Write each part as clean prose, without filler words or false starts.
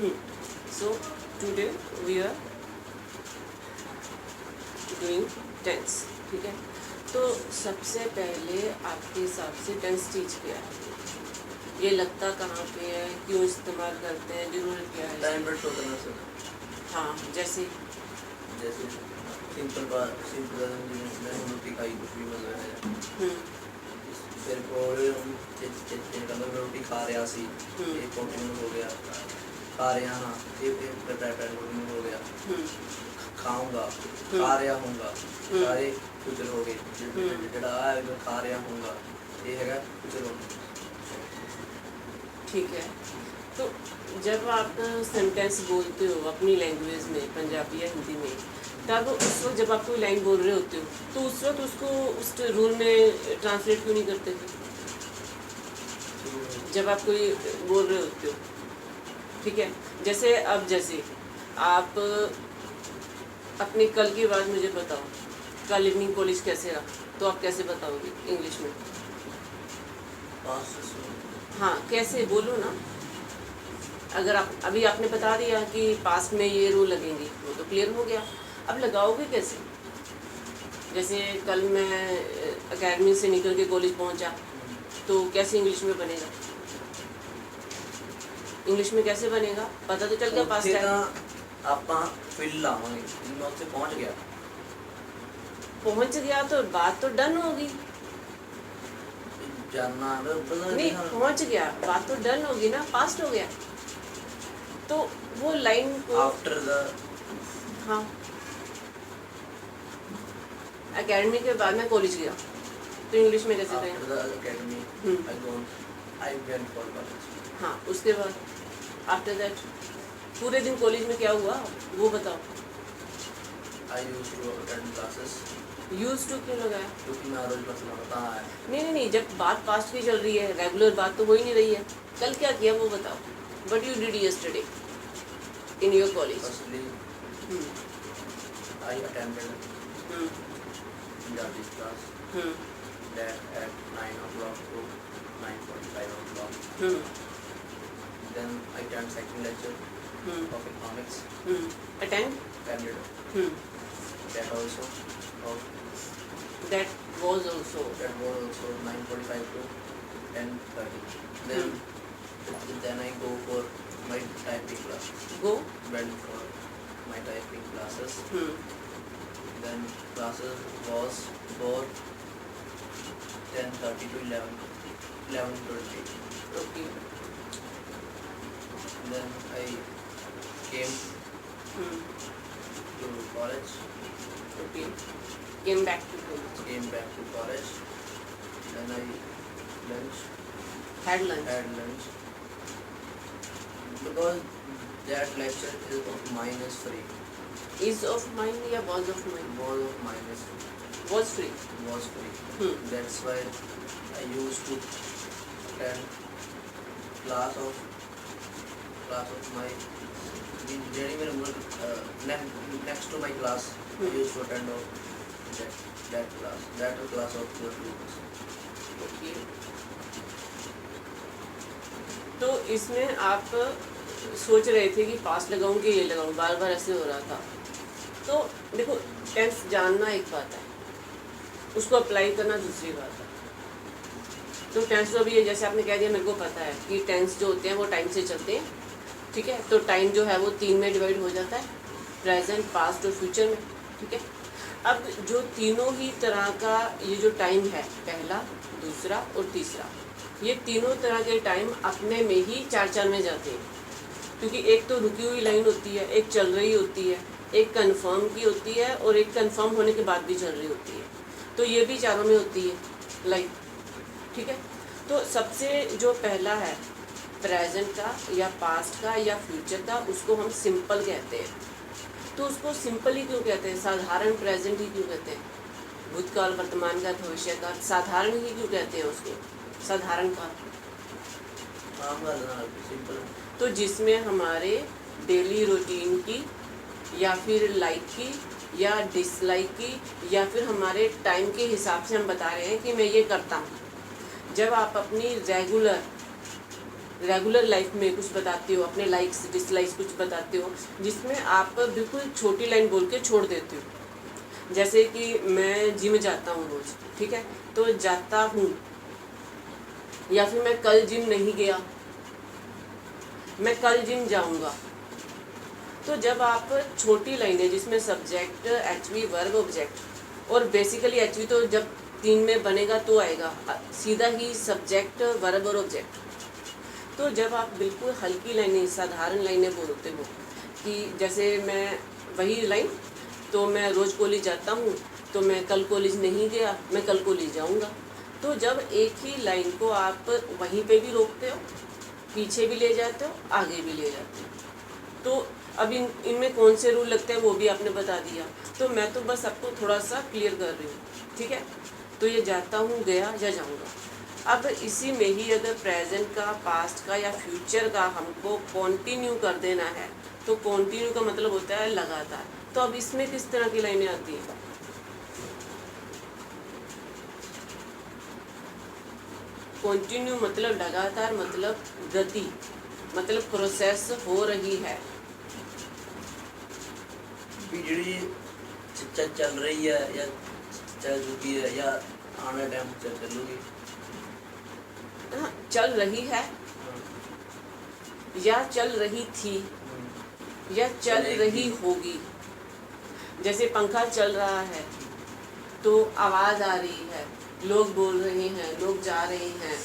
So today we are doing tense, ठीक है। तो सबसे पहले आपके हिसाब से टेंस टीच क्या है, ये लगता कहाँ पे है, क्यों इस्तेमाल करते हैं, जरूरत क्या है? टाइम पर शो करना सर। हाँ, जैसे सिंपल बात, सिंपल मैं रोटी खाई, कुछ भी बना है फिर रोटी खा रहा सी, एक कंटिन्यू हो गया, खा रहा हाँ एक कंटिन्यू हो गया, खाऊंगा, खा रहा हूँगा, सारे फ्यूचर हो गए, जो खा रहा हूँगा ये है फ्यूचर हो गया। ठीक है। तो जब आप सेंटेंस बोलते हो अपनी लैंग्वेज में, पंजाबी या हिंदी में, तब उस वक्त जब आप कोई लाइन बोल रहे होते हो तो उस वक्त उसको उस रूल में ट्रांसलेट क्यों नहीं करते थे? जब आप कोई बोल रहे होते हो, ठीक है, जैसे अब जैसे आप अपनी कल की बात मुझे बताओ, कल इवनिंग कॉलेज कैसे रहा, तो आप कैसे बताओगे इंग्लिश में? हाँ, कैसे बोलो ना। अगर आप अभी आपने बता दिया कि पास्ट में ये रूल लगेंगे, वो तो क्लियर हो गया, अब लगाओगे कैसे? जैसे कल मैं एकेडमी से निकल के कॉलेज पहुंचा, तो कैसे इंग्लिश में बनेगा? इंग्लिश में कैसे बनेगा? पता तो चल गया पास्ट है। ਆਪਾਂ फिल लावांगे, मैं उससे पहुंच गया तो बात तो डन होगी। जानना नहीं, पहुंच गया, बात तो डन होगी ना, पास्ट हो गया। तो वो लाइन को आफ्टर द, हाँ, एकेडमी के बाद में कॉलेज गया, तो इंग्लिश में कैसे कहें? After the academy I went for college. हाँ, उसके बाद आफ्टर दैट पूरे दिन कॉलेज में क्या हुआ वो बताओ। I used to attend classes. Used to क्यों लगाया? क्योंकि मैं रोज क्लास लगाता है। नहीं, जब बात पास्ट की चल रही है, रेगुलर बात तो हो ही नहीं रही है। कल क्या किया वो बताओ। What you did yesterday in your college? Firstly I attended Punjabi class that at 9 o'clock to 9:45 o'clock. Then I attend second lecture of economics. Attended. That also. That was also 9:45 to 10:30. Then I go for my typing class. Went for my typing classes. Then classes was for 10:30 to 11:20. okay. Then I came to college. Okay. Came back to college. Then I had lunch. Because that lecture is of mine is free. Is of mine या was of mine? Was of mine is was free. That's why I used to attend class of my next to my class. I used to attend that class of 4 students. Okay. तो इसमें आप सोच रहे थे कि पास लगाऊं कि ये लगाऊं, बार बार ऐसे हो रहा था। तो देखो, टेंस जानना एक बात है, उसको अप्लाई करना दूसरी बात है। तो टेंस तो अभी जैसे आपने कह दिया, मेरे को पता है कि टेंस जो होते हैं वो टाइम से चलते हैं, ठीक है। तो टाइम जो है वो 3 में डिवाइड हो जाता है, प्रेजेंट, पास्ट और फ्यूचर में, ठीक है। अब जो तीनों ही तरह का ये जो टाइम है, पहला, दूसरा और तीसरा, ये तीनों तरह के टाइम अपने में ही 4 में जाते हैं। क्योंकि एक तो रुकी हुई लाइन होती है, एक चल रही होती है, एक कंफर्म की होती है और एक कंफर्म होने के बाद भी चल रही होती है। तो ये भी 4 में होती है लाइन, ठीक है। तो सबसे जो पहला है प्रेजेंट का या पास्ट का या फ्यूचर का, उसको हम सिंपल कहते हैं। तो उसको सिंपल ही क्यों कहते हैं? साधारण प्रेजेंट ही क्यों कहते हैं? भूतकाल, वर्तमान का, भविष्य का साधारण ही क्यों कहते हैं उसको? साधारण का सिंपल। तो जिसमें हमारे डेली रूटीन की या फिर लाइक की या डिसलाइक की या फिर हमारे टाइम के हिसाब से हम बता रहे हैं कि मैं ये करता हूँ। जब आप अपनी रेगुलर रेगुलर लाइफ में कुछ बताते हो, अपने लाइक्स डिसलाइक्स कुछ बताते हो, जिसमें आप बिल्कुल छोटी लाइन बोल के छोड़ देते हो। जैसे कि मैं जिम जाता हूँ रोज़, ठीक है, तो जाता हूँ, या फिर मैं कल जिम नहीं गया, मैं कल जिम जाऊँगा। तो जब आप छोटी लाइनें जिसमें सब्जेक्ट, एचवी, वर्ब, ऑब्जेक्ट, और बेसिकली एचवी तो जब 3 में बनेगा तो आएगा, सीधा ही सब्जेक्ट, वर्ब और ऑब्जेक्ट। तो जब आप बिल्कुल हल्की लाइनें, साधारण लाइनें बोलते हो कि जैसे मैं वही लाइन, तो मैं रोज़ कॉलेज जाता हूँ, तो मैं कल कॉलेज नहीं गया, मैं कल कॉलेज जाऊँगा। तो जब एक ही लाइन को आप वहीं पे भी रोकते हो, पीछे भी ले जाते हो, आगे भी ले जाते हो, तो अब इनमें कौन से रूल लगते हैं वो भी आपने बता दिया। तो मैं तो बस आपको थोड़ा सा क्लियर कर रही हूँ, ठीक है। तो ये जाता हूँ, गया या जाऊँगा। अब इसी में ही अगर प्रेजेंट का, पास्ट का या फ्यूचर का हमको कंटिन्यू कर देना है, तो कंटिन्यू का मतलब होता है लगातार। तो अब इसमें किस तरह की लाइनें आती हैं? कंटिन्यू मतलब लगातार, मतलब गति, मतलब प्रोसेस हो रही है। बिजली चल रही है या चल चुकी है या आने टाइम चलूगी? हाँ, चल रही है या चल रही थी या चल रही होगी। जैसे पंखा चल रहा है तो आवाज़ आ रही है, लोग बोल रहे हैं, लोग जा रहे हैं,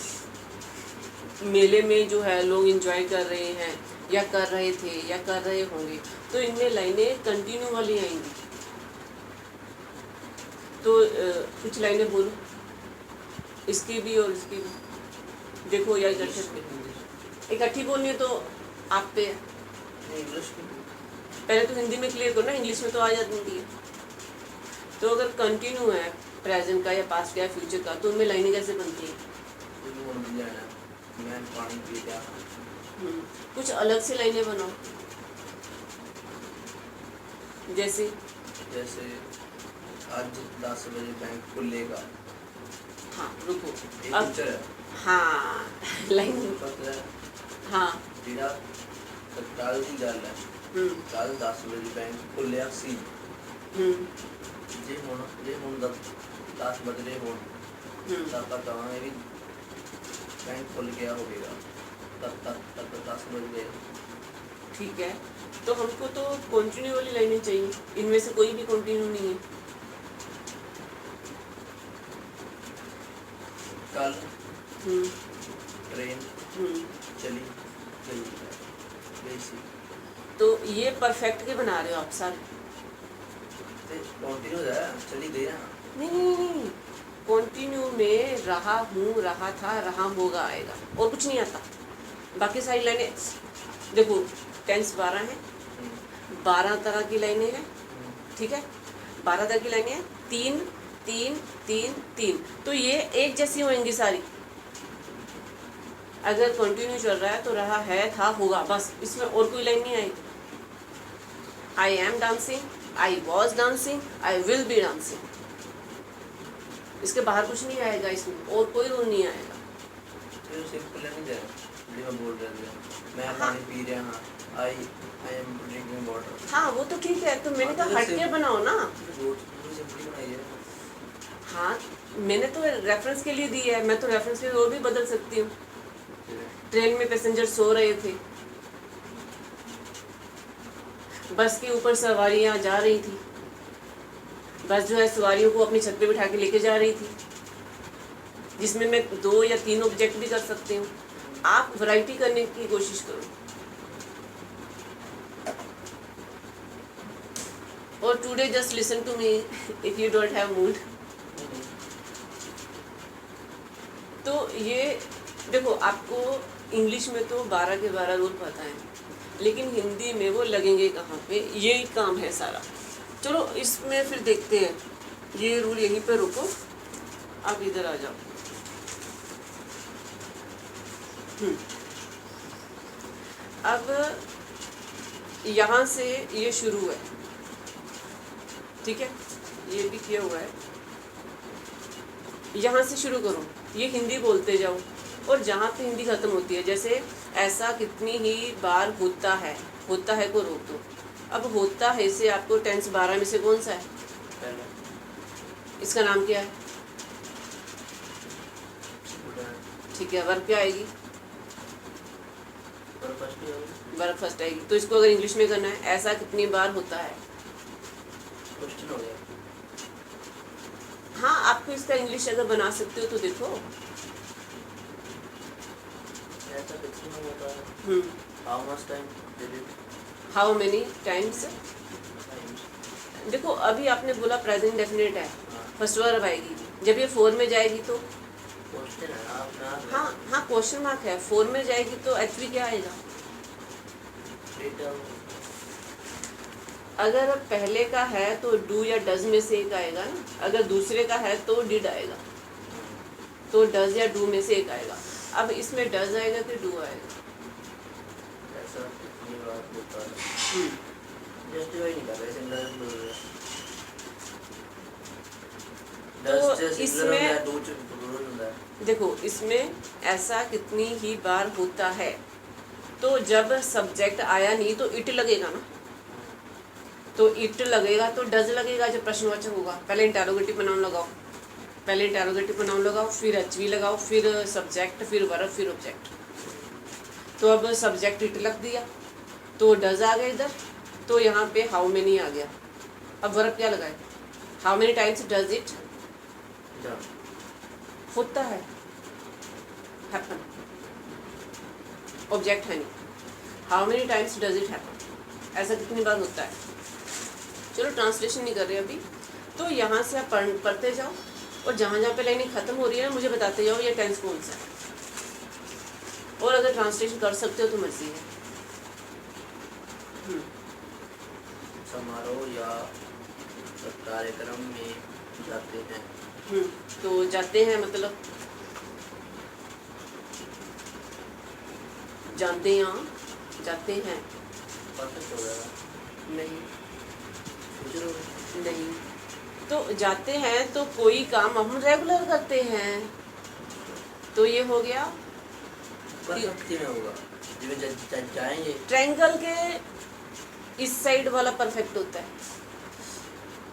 मेले में जो है लोग एंजॉय कर रहे हैं या कर रहे थे या कर रहे होंगे। तो इनमें लाइनें कंटिन्यू वाली आएंगी। तो कुछ लाइनें बोलो, इसकी भी और इसकी भी। देखो या इकट्ठी बोलनी है तो आप पे इंग्लिश पहले तो हिंदी में क्लियर करो ना, इंग्लिश में तो आ जाती है। तो अगर कंटिन्यू है प्रेजेंट का या पास्ट का या फ्यूचर का, तो उनमें लाइनें कैसे बनती हैं? मैं पानी पी लिया। कुछ अलग से लाइनें बनाओ। जैसे आज 10 बजे बैंक खुलेगा। हाँ रुको, अब हाँ लाइन, हाँ तेरा कल की गल है, कल 10 बजे बैंक खुलिया सी। जे हुण 10 बज रहे हो तब तक कहांगे भी बैंक खुल गया होगा, तब 10 बज गए। ठीक है, तो हमको तो कंटिन्यू वाली लाइनें चाहिए, इनमें से कोई भी कंटिन्यू नहीं है। कल ट्रेन चली गई सी। तो ये परफेक्ट के बना रहे हो आप सारे? कंटिन्यू है, चली गई ना। नहीं, कंटिन्यू में रहा हूँ, रहा था, रहा होगा आएगा, और कुछ नहीं आता। बाकी सारी लाइनें देखो, टेंस 12 है, 12 तरह की लाइनें हैं, ठीक है, 12 तरह की लाइनें हैं, 3 3 3 3। तो ये एक जैसी होंगी सारी। अगर कंटिन्यू चल रहा है तो रहा है, था, होगा, बस, इसमें और कोई लाइन नहीं आएगी। I am dancing, I was dancing, I will be dancing, इसके बाहर कुछ नहीं आएगा, इसमें और कोई रूल नहीं आएगा। तो सिंपल नहीं है, मैं बोल रहा हूं, मैं पानी पी रहा हूं, आई एम ड्रिंकिंग वाटर। हाँ वो तो ठीक है, तो मैंने कहा हट के बनाओ ना। सिंपली बनाइए। हाँ मैंने तो रेफरेंस के लिए दी है, मैं तो रेफरेंस के लिए और भी बदल सकती हूँ। ट्रेन में पैसेंजर सो रहे थे, बस के ऊपर सवारियाँ जा रही थी, बस जो है सवारियों को अपनी छत पे बिठा के लेके जा रही थी, जिसमें मैं 2 या 3 ऑब्जेक्ट भी कर सकती हूँ। आप वैरायटी करने की कोशिश करो। और today just listen to me if you don't have mood. तो ये देखो, आपको इंग्लिश में तो 12 के 12 रूल पता है, लेकिन हिंदी में वो लगेंगे कहाँ पे, यही काम है सारा। चलो इसमें फिर देखते हैं, ये रूल यहीं पे रुको, आप इधर आ जाओ। अब यहाँ से ये शुरू है, ठीक है, ये भी किया हुआ है, यहाँ से शुरू करो, ये हिंदी बोलते जाओ, और जहाँ पे हिंदी ख़त्म होती है, जैसे ऐसा कितनी ही बार होता है को रोक दो। अब होता है से आपको टेंस 12 में से कौन सा है? पहला इसका नाम क्या है? बुढ़ा ठीक है, वर्ब क्या आएगी? और फर्स्ट ही होगा वर्ब फर्स्ट आएगी। तो इसको अगर इंग्लिश में करना है, ऐसा कितनी बार होता है। क्वेश्चन हो गया। हाँ, आपको इसका इंग्लिश अगर बना सकते हो तो देखो। ऐसा कितना होता है? How much time did it how many times. Times देखो अभी आपने बोला प्रेजेंट डेफिनेट है, हाँ फर्स्ट वर्ब आएगी। जब ये 4 में जाएगी तो क्वेश्चन है आप ना हाँ क्वेश्चन मार्क है। 4 में जाएगी तो एचवी क्या आएगा? डेटा अगर पहले का है तो डू या डज में से एक आएगा ना, अगर दूसरे का है तो डिड आएगा, तो डज या डू में से एक आएगा। अब इसमें डज आएगा कि डू आएगा? ऐसा कितनी बार होता है? जस्टिफाई नहीं कर रहे, सिंगुलर बोल रहे हैं। तो डस्ट से सिंगुलर होता है, डू से प्लूरल होता है। देखो इसमें ऐसा कितनी ही बार होता है, तो जब सब्जेक्ट आया नहीं तो इट लगेगा ना, तो इट लगेगा तो डज लगेगा जब प्रश्नवाचक होगा। पहले इंटरोगेटिव प्रोनाउन लगाओ, पहले इंटरोगेटिव प्रोनाउन लगाओ, फिर एचवी लगाओ, फिर सब्जेक्ट, फिर वर्ब, फिर ऑब्जेक्ट। तो अब सब्जेक्ट इट लग दिया तो डज आ गया इधर, तो यहाँ पे हाउ मेनी आ गया। अब वर्ब क्या लगाए? How many times does it done होता है, हैपन। ऑब्जेक्ट है नहीं। How many times does it happen, ऐसा कितनी बार होता है। चलो ट्रांसलेशन नहीं कर रहे अभी, तो यहाँ से आप पढ़ते जाओ और जहाँ जहाँ पे लाइनिंग खत्म हो रही है ना मुझे बताते जाओ ये टेंस कौन सा है, और अगर ट्रांसलेशन कर सकते हो तो मर्जी है। समारोह या कार्यक्रम में जाते हैं। तो जाते हैं मतलब जानते हैं, जाते हैं परफेक्ट हो जाएगा। नहीं फ्यूचर हो नहीं, तो जाते हैं तो कोई काम हम रेगुलर करते हैं, तो ये हो गया परफेक्ट में होगा जब जाएंगे। ट्रायंगल के इस साइड वाला परफेक्ट होता है।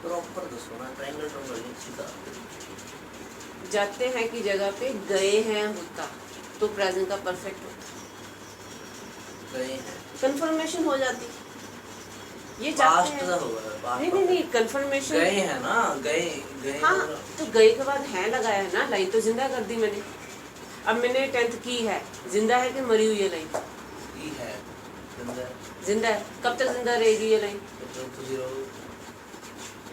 प्रॉपर दसो ना, ट्रायंगल ट्रायंगल नहीं सीधा। जाते हैं की जगह पे गए हैं होता, तो प्रेजेंट का परफेक्ट होता। गए हैं कंफर्मेशन हो जाती, ये पास्ट जाते का हैं। होगा। नहीं कंफर्मेशन। गए हैं ना, गए गए हाँ होगा। तो गए के बाद है लगाया है ना, लाइन तो जिंदा कर दी मैंने। अब मैंने 10th की है, जिंदा है कि मरी हुई है लाइन? ई है जिंदा जिंदा है। कब तक जिंदा रहेगी ये लाइन? तो जीरो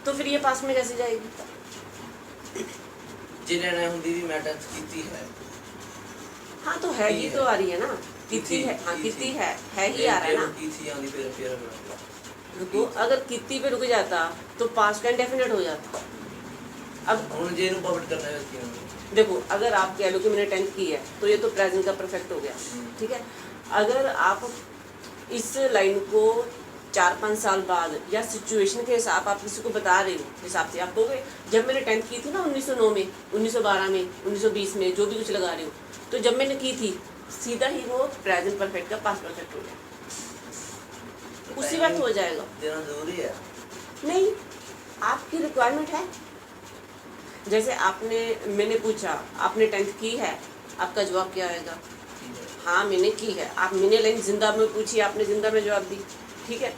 तो फिर ये पास में कैसे जाएगी? जिन्हें ने हुंदी भी मैं टच कीती है। हाँ तो है ही तो आ रही है ना, किती है। हाँ किती है ही आ रहा है ना। कीती आंदी फिर रुको, अगर किती पे रुक जाता तो पास्ट टेंस डेफिनेट हो जाता। अब ਹੁਣ ਜੇ ਇਹਨੂੰ ਪਬਲਿਕ करना है इसकी देखो अगर आप कह लो कि मैंने 10th की है तो ये तो प्रेजेंट का परफेक्ट हो गया, ठीक है। अगर आप इस लाइन को 4-5 साल बाद या सिचुएशन के हिसाब आप किसी को बता रहे हो हिसाब से आप कहोगे जब मैंने 10th की थी ना 1909 में, 1912 में, 1920 में, जो भी कुछ लगा रहे हो, तो जब मैंने की थी सीधा ही वो प्रेजेंट परफेक्ट का पास्ट परफेक्ट हो गया, उसी वक्त हो जाएगा। देना जरूरी है नहीं, आपकी रिक्वायरमेंट है। जैसे आपने मैंने पूछा आपने 10th की है, आपका जवाब क्या आएगा? हाँ मैंने की है। आप मैंने लाइन जिंदा में पूछी, आपने जिंदा में जवाब दी, ठीक है।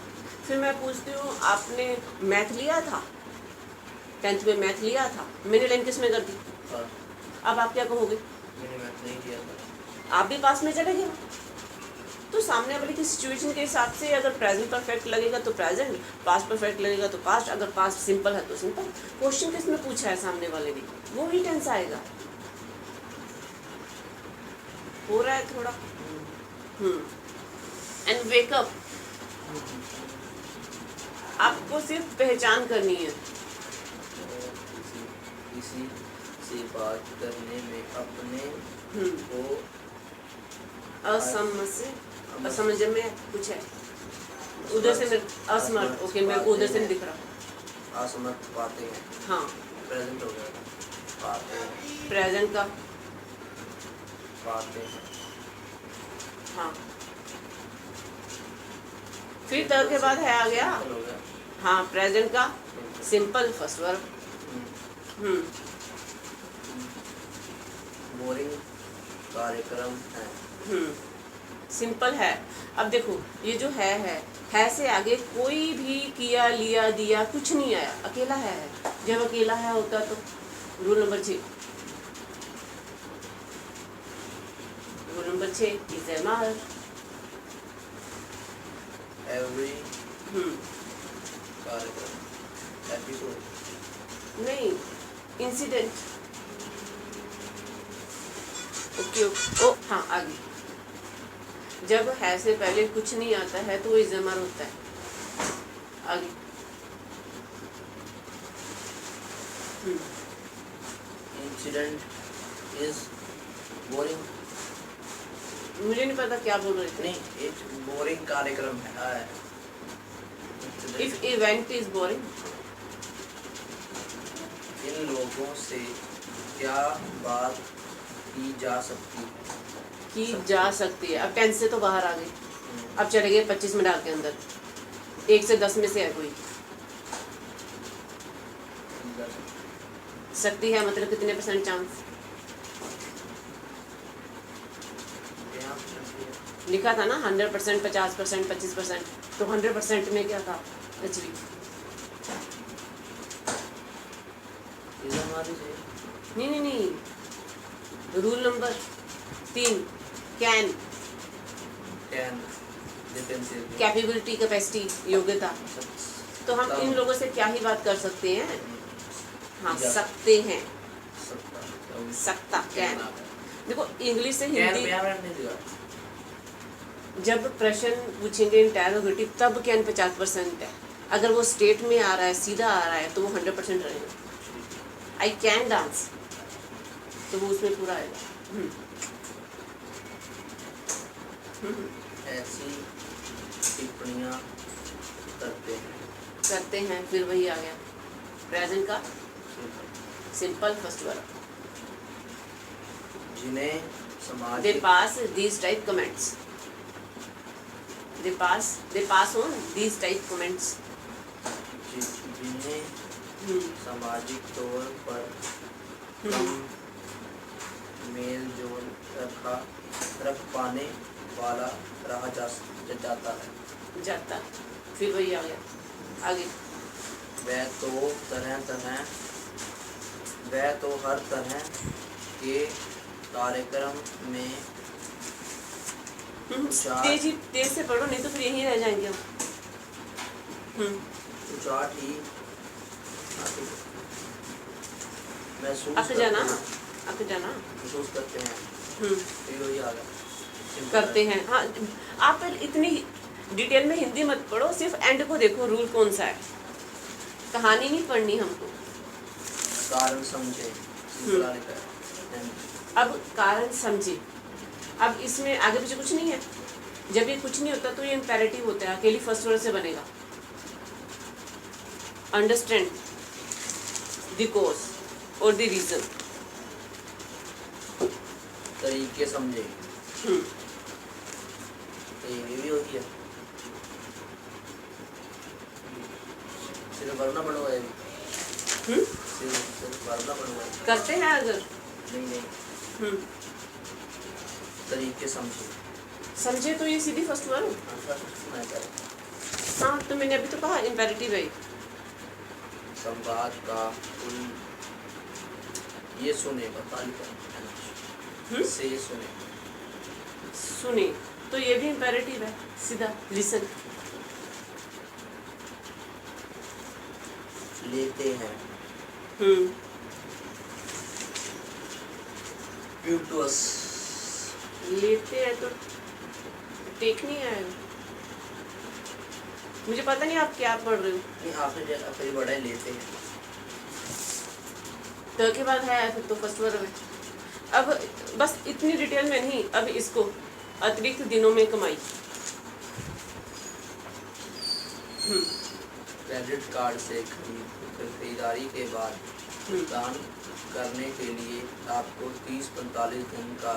फिर मैं पूछती हूँ आपने मैथ लिया था, 10th में मैथ लिया था, मैंने लाइन किस में कर दी? अब आप क्या कहोगे? मैंने मैथ नहीं किया था। आप भी पास में चले गए। तो सामने वाले की सिचुएशन के हिसाब से अगर प्रेजेंट परफेक्ट लगेगा तो प्रेजेंट, पास्ट परफेक्ट लगेगा तो पास्ट, अगर पास्ट सिंपल है तो सिंपल। क्वेश्चन किसने पूछा है सामने वाले ने, वो ही टेंस आएगा। हो रहा है थोड़ा। एंड वेकअप, आपको सिर्फ पहचान करनी है। किसी से बात करने में अपने को असमझ में कुछ है, उधर से असमर्थ। ओके मेरे को उधर से नहीं दिख रहा। असमर्थ पाते हैं। हाँ प्रेजेंट हो गया पाते हैं। प्रेजेंट का पाते हैं हाँ, फिर त के बाद है आ गया हो गया। हाँ प्रेजेंट का सिंपल फर्स्ट वर्ब। बोरिंग कार्यक्रम है। सिंपल है। अब देखो ये जो है से आगे कोई भी किया लिया दिया कुछ नहीं आया, अकेला है। जब अकेला है होता तो रूल नंबर 6 इस्तेमाल। एवरी कार्यक्रम एपिसोड नहीं, इंसिडेंट। ओके ओ हाँ आगे। जब है से पहले कुछ नहीं आता है तो वो इस्तेमाल होता है। आगे इंसिडेंट इज बोरिंग। मुझे नहीं पता क्या बोल रहे थे। नहीं, एक बोरिंग कार्यक्रम है। इफ इवेंट इज बोरिंग, इन लोगों से क्या बात की जा सकती है? की जा सकती है। अब 10 से तो बाहर आ गई, अब चले गए 25 मिनट के अंदर। 1 से 10 में से है कोई सकती है, मतलब कितने % चांस लिखा था ना? 100%, 50%, 25%। तो 100% में क्या था? एचवी नहीं, rule number 3 can capability, capacity, योग्यता। तो हम इन लोगों से क्या ही बात कर सकते हैं? हाँ सकते हैं, सकता कैन। देखो इंग्लिश से हिंदी जब प्रश्न पूछेंगे इंटरोगेटिव तब कैन 50% है। अगर वो स्टेट में आ रहा है, सीधा आ रहा है, तो वो 100% रहेगा। आई कैन डांस तो वो उसमें पूरा आएगा। ऐसी टिप्पणियां करते हैं। फिर वही आ गया प्रेजेंट का सिंपल फर्स्ट वर्ब। जिन्हें दे सामाजिक pass these type comments. They pass on these type comments. जिन्हें सामाजिक तौर पर कम मेल जोल रख पाने वाला रहा जाता है। फिर वही आ गया आगे। वह तो हर तरह के कार्यक्रम में तेज से पढ़ो, नहीं तो फिर यहीं रह जाएंगे हम। उचाट ही महसूस करते हैं। फिर वही आ गया करते हैं। हाँ आप इतनी डिटेल में हिंदी मत पढ़ो, सिर्फ एंड को देखो रूल कौन सा है। कहानी नहीं पढ़नी हमको। कारण समझे। अब कारण समझे। अब इसमें आगे पीछे कुछ नहीं है। जब ये कुछ नहीं होता तो ये इम्पेरेटिव होता है, अकेली फर्स्ट वर्ड से बनेगा। अंडरस्टैंड द कॉज और द रीजन। तरीके समझे। ये भी होती है। सिर्फ वरना पढ़ो है। सिर्फ वरना पढ़ो है। करते हैं अगर नहीं तरीके समझे तो ये सीधी फर्स्ट वर्ड। हाँ तो मैंने अभी तो कहा इम्पेरेटिव है। संवाद का ये सुने से ये सुने तो ये भी इम्पेरेटिव है, सीधा लिसन। लेते हैं Virtuous। लेते हैं तो टेक नहीं आएगा। मुझे पता नहीं आप क्या पढ़ रहे हो। नहीं आखिरी बड़ा है लेते हैं। तो के बाद है फिर तो फर्स्ट वर्ब है। अब बस इतनी डिटेल में नहीं, अब इसको अतिरिक्त दिनों में कमाई। क्रेडिट कार्ड से खरीदारी के बाद भुगतान करने के लिए आपको 30-45 दिन का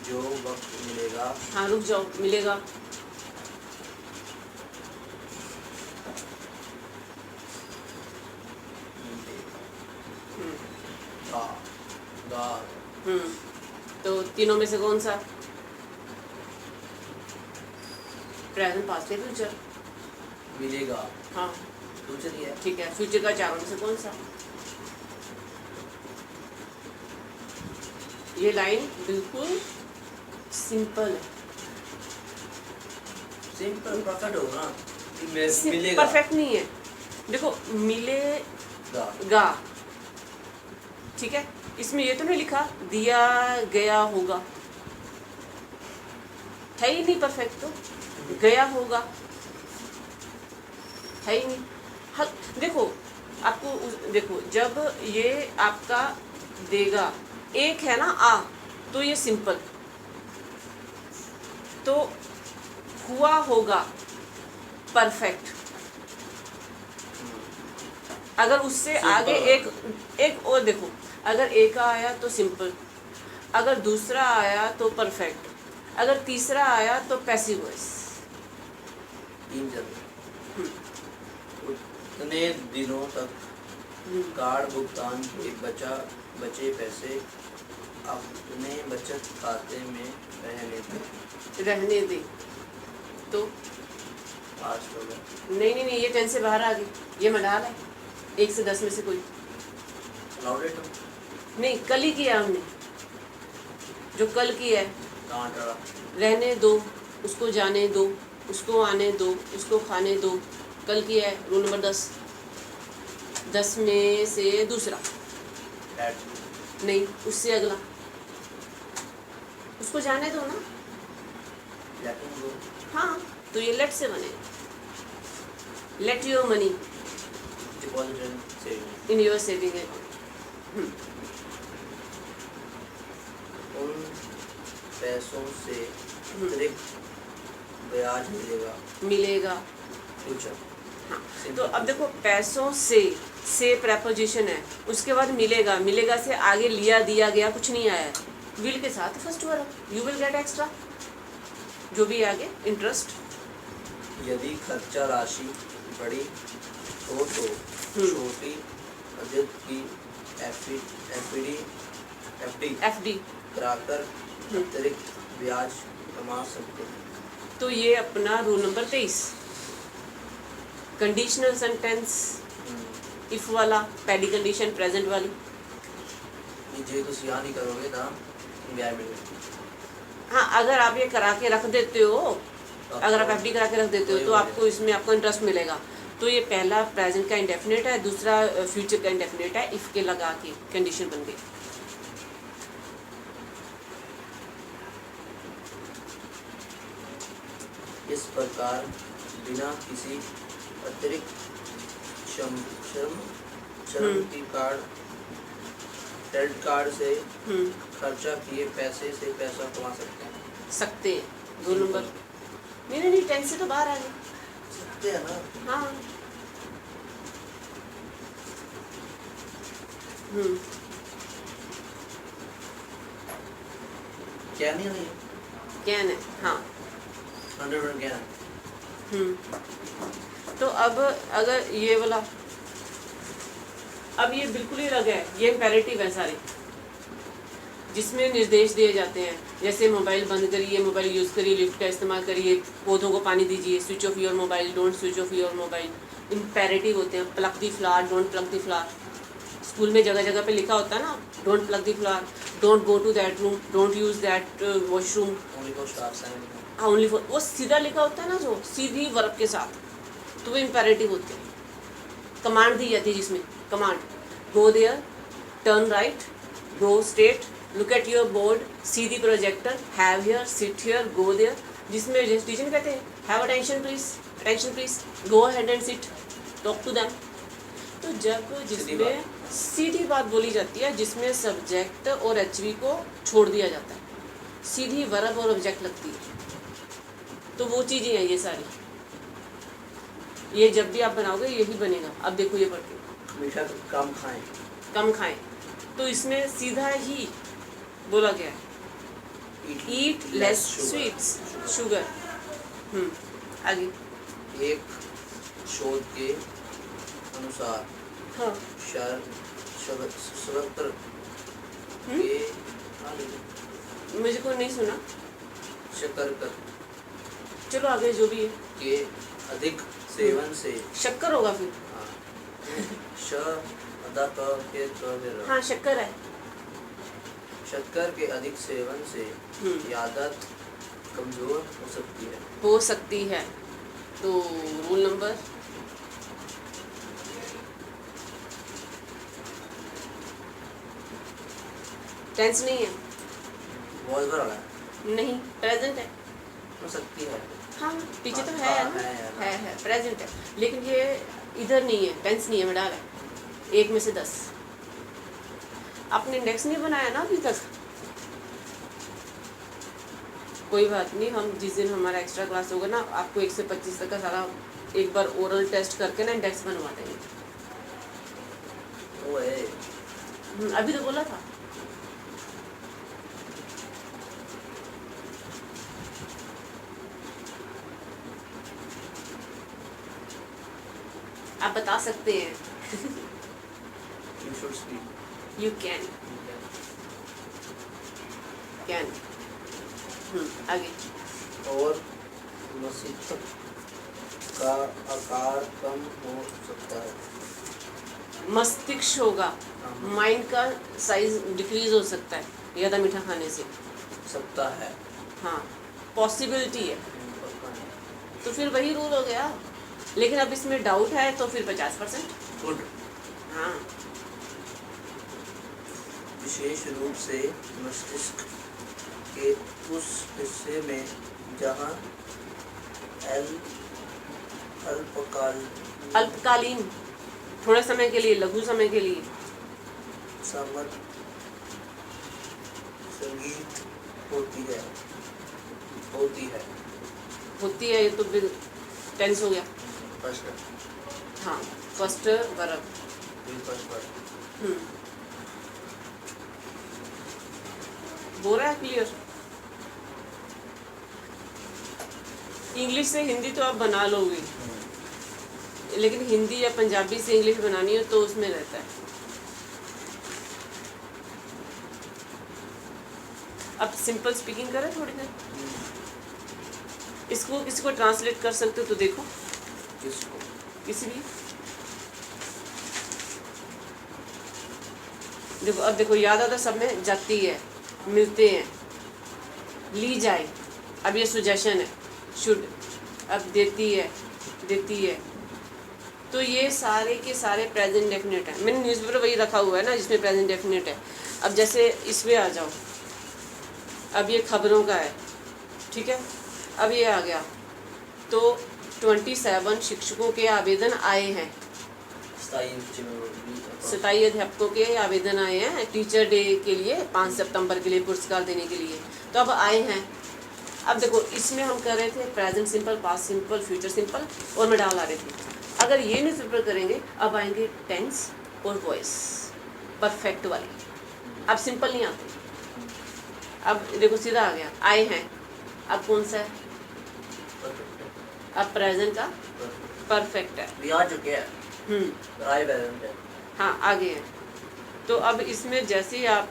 जो वक्त मिलेगा हाँ रुक जाओ, मिलेगा। गा गा तो तीनों में से कौन सा? प्रेजेंट, पास्ट या फ्यूचर? मिलेगा हाँ फ्यूचर ही है। ठीक है, फ्यूचर का चारों में से कौन सा? ये लाइन बिल्कुल सिंपल है। सिंपल परफेक्ट होगा ना कि मिलेगा। परफेक्ट नहीं है, देखो मिलेगा, ठीक है। इसमें ये तो नहीं लिखा दिया गया होगा, है ही नहीं परफेक्ट, तो गया होगा है ही नहीं। हाँ देखो, आपको देखो जब ये आपका देगा एक है ना आ, तो ये सिंपल, तो हुआ होगा परफेक्ट। अगर उससे आगे एक और देखो, अगर एक आया तो सिंपल, अगर दूसरा आया तो परफेक्ट, अगर तीसरा आया तो पैसिव वॉइस। उतने दिनों तक कार्ड भुगतान के बचे पैसे अपने बचत खाते में रहने दे तो पास हो गया। नहीं, ये 10 से बाहर आ गई, ये मडाल है। 1 से 10 में से कोई नहीं, कल ही किया हमने, जो कल किया है। रहने दो, उसको जाने दो, उसको आने दो, उसको खाने दो, कल किया है। रूल नंबर 10, 10 में से दूसरा नहीं, उससे अगला, उसको जाने दो ना। हाँ तो ये लेट से बनेगा, let your money in your saving account. उन पैसों से अतिरिक्त ब्याज मिलेगा फ्यूचर। हाँ तो अब देखो, पैसों से प्रेपोजिशन है, उसके बाद मिलेगा से आगे लिया दिया गया कुछ नहीं आया है, विल के साथ first verb, you will get extra, जो भी आगे इंटरेस्ट। यदि खर्चा राशि बड़ी हो तो छोटी बचत की एफडी कराकर अतिरिक्त ब्याज कमा सकते हैं। तो ये अपना rule number 23, conditional sentence if वाला, पहली कंडीशन प्रेजेंट वाली। जे तो सिया नहीं करोगे ना ब्याज मिलेगा। हाँ अगर आप ये करा के रख देते हो, अगर आप एफडी करा के रख देते हो तो आपको इसमें आपको इंटरेस्ट मिलेगा। तो ये पहला प्रेजेंट का इंडेफिनिट है, दूसरा फ्यूचर का इंडेफिनिट है, इफ के लगा के कंडीशन बन गई। इस प्रकार बिना किसी अतिरिक्त श्रम की क्रेडिट कार्ड से खर्चा किए पैसे से पैसा कमा सकते हैं। दो नंबर नहीं 10 से तो बाहर आ गए। सकते हैं ना। हाँ क्या नहीं है कैन है। हाँ 100% क्या है। तो अब अगर ये वाला, अब ये बिल्कुल ही अलग है, ये इम्पेरेटिव है सारे, जिसमें निर्देश दिए जाते हैं, जैसे मोबाइल बंद करिए, मोबाइल यूज़ करिए, लिफ्ट का इस्तेमाल करिए, पौधों को पानी दीजिए, switch off your mobile, don't switch off your mobile, imperative होते हैं। Pluck the flower, don't pluck the flower, school में जगह जगह पे लिखा होता है ना, don't pluck the flower, don't go to that room, don't use that washroom, only for, वो सीधा लिखा होता है ना, जो सीधी वर्ब के साथ, तो वो इम्पेरेटिव होते हैं। कमांड दी जाती है जिसमें, command go there, turn right, go straight, look at your board, see the projector, have here, sit here, go there, जिसमें टीचर कहते हैं have attention please, go ahead and sit, talk to them. तो जब जिसमें सीधी बात बोली जाती है, जिसमें सब्जेक्ट और एचवी को छोड़ दिया जाता है, सीधी वर्ब और ऑब्जेक्ट लगती है, तो वो चीज़ें हैं ये सारी। ये जब भी आप बनाओगे यही बनेगा। अब देखो ये पढ़ के, मीठा कम खाएं, तो इसमें सीधा ही बोला गया है, ईट लेस स्वीट्स, शुगर। आगे। एक शोध के अनुसार हाँ। शर्करा के मुझे को नहीं सुना। शक्कर चलो आगे जो भी है। के अधिक सेवन से शक्कर होगा फिर। हाँ शक्कर है। शक्कर के अधिक सेवन से याददाश्त कमजोर हो सकती है। तो रूल नंबर टेंस नहीं है, बहुत बड़ा नहीं प्रेजेंट है। हो सकती है। हाँ पीछे तो हाँ, है ना, है प्रेजेंट है, लेकिन ये इधर नहीं है, टेंस नहीं है, में डाला है 1 में से 10। आपने इंडेक्स नहीं बनाया ना अभी तक। कोई बात नहीं, हम जिस दिन हमारा एक्स्ट्रा क्लास होगा ना, आपको 1 से 25 तक का सारा एक बार ओरल टेस्ट करके ना इंडेक्स बनवा देंगे। अभी तो बोला था। आप बता सकते हैं। यू कैन आगे। और मस्तिष्क का आकार कम हो सकता है। मस्तिष्क होगा, माइंड का साइज डिक्रीज हो सकता है ज़्यादा मीठा खाने से। सकता है। हाँ पॉसिबिलिटी है। तो फिर वही रूल हो गया, लेकिन अब इसमें डाउट है तो फिर 50%। गुड। हाँ विशेष रूप से मस्तिष्क के उस हिस्से में जहाँ अल्पकालीन, थोड़े समय के लिए, लघु समय के लिए संगीत होती है। ये तो फिर टेंस हो गया। फर्स्ट हाँ फर्स्ट वर्ब। हो रहा है क्लियर। इंग्लिश से हिंदी तो आप बना लोगे, लेकिन हिंदी या पंजाबी से इंग्लिश बनानी हो तो उसमें रहता है। अब सिंपल स्पीकिंग करें थोड़ी देर। इसको किसी को ट्रांसलेट कर सकते हो तो देखो, किसी भी देखो। अब देखो याद आता सब में जाती है, मिलते हैं, ली जाए। अब ये सुजेशन है, शुड। अब देती है, तो ये सारे के सारे प्रेजेंट डेफिनेट है। मैंने न्यूज़पेपर वही रखा हुआ है ना जिसमें प्रेजेंट डेफिनेट है। अब जैसे इसमें आ जाओ, अब ये खबरों का है, ठीक है। अब ये आ गया तो 27 शिक्षकों के आवेदन आए हैं, 27 अध्यापकों के आवेदन आए हैं टीचर डे के लिए, 5 सितंबर के लिए पुरस्कार देने के लिए। तो अब आए हैं। अब देखो इसमें हम कर रहे थे present simple, past simple, future simple और में डाल आ रहे थे। अगर ये न्यूज़पेपर करेंगे अब आएंगे टेंस और वॉइस परफेक्ट वाली। अब सिंपल नहीं आते। अब देखो सीधा आ गया, आए हैं। अब कौन सा है? अब प्रेजेंट का परफेक्ट है। आ चुके हैं। आए प्रेजेंट है। हाँ आगे है। तो अब इसमें जैसे आप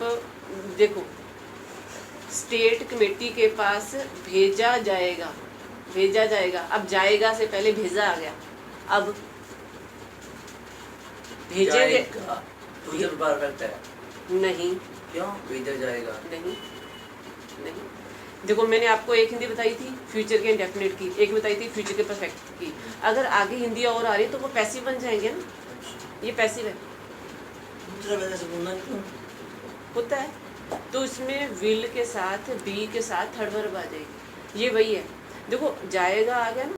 देखो, स्टेट कमेटी के पास भेजा जाएगा। अब जाएगा से पहले भेजा आ गया। अब भेजेंगे फ्यूचर परफेक्ट है। नहीं, क्यों? भेजा जाएगा नहीं। देखो मैंने आपको एक हिंदी बताई थी फ्यूचर के इंडेफिनिट की, एक बताई थी फ्यूचर के परफेक्ट की। अगर आगे हिंदी और आ रही है तो वो पैसिव बन जाएंगे ना। ये पैसिव है, होता है। तो इसमें विल के साथ, बी के साथ थर्ड वर्ब आ जाएगी। ये वही है। देखो जाएगा आ गया ना,